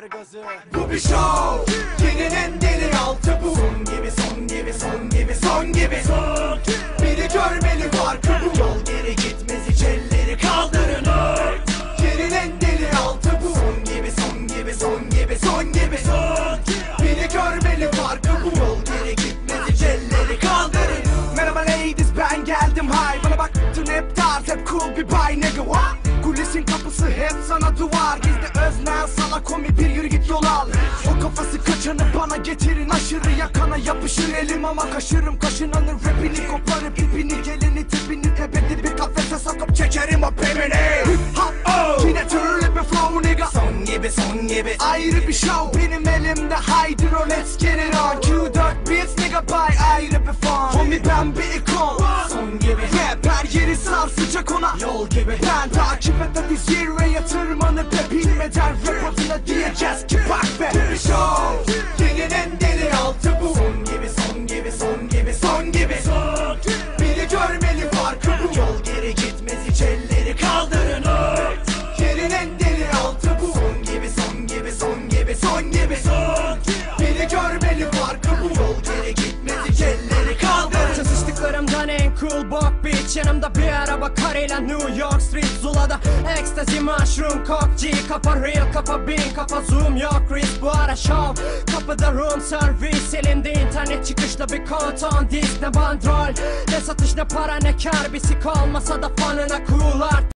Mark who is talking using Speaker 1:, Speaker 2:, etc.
Speaker 1: ver gazı.
Speaker 2: Bu bir show, yeni en derin altı bu. Son gibi, son gibi, son gibi, son gibi. Biri görmeli farkı bu. Yol geri gitmez, hiç elleri kaldırın. Yerin en derin altı bu. Son gibi, son gibi, son gibi, son gibi. Biri görmeli farkı bu. Yol geri gitmez, hiç elleri kaldırın.
Speaker 1: Merhaba ladies, ben geldim hay. Bana baktın hep tarz, hep cool bir bay nigga what? Kulisin kapısı hep sana duvar. Gizli öznen sana komik bir yürü git yol al. O kafası kaçanı bana getirin, aşırı yakana yapışır elim ama kaşırım. Kaşınanın rapini koparıp ipini, gelini tipini tepedi bir kafese sokup çekerim o pemini. Hip hop yine türlü bir flow nigga.
Speaker 2: Son gibi, son gibi.
Speaker 1: Ayrı bir show benim elimde, haydi o let's get it on. Q4 beats nigga by ayrı bir fon. Homie ben bir ikon.
Speaker 2: Son gibi.
Speaker 1: Rap her yeri sarsacak ona.
Speaker 2: Yol gibi.
Speaker 1: Ben takip et hadi zirveye tırmanıp ve bilmeden rap adına diyeceğiz ki bak be.
Speaker 2: Bu bir show, yeni en derin altı bu. Son gibi, son gibi, son gibi, son gibi. Biri görmeli farkı bu. Yol geri gitmez, hiç elleri kaldırın. Yerin en derin altı bu. Son gibi, son gibi, son gibi, son gibi. Biri görmeli farkı bu. Yol geri gitmez, hiç elleri kaldırın.
Speaker 3: Çalıştıklarımdan en cool bok bitch. Yanımda bir araba karıyla New York Street Zula'da ecstasy, mushroom, coke, G. Kafa real, kafa bin, kafa zoom. Yok risk bu ara show. Kapıda room service. Elinde internet çıkışlı bir konton disk. Ne bandrol, ne satış, ne para, ne kar. Bir sik olmasa da fanına cool art.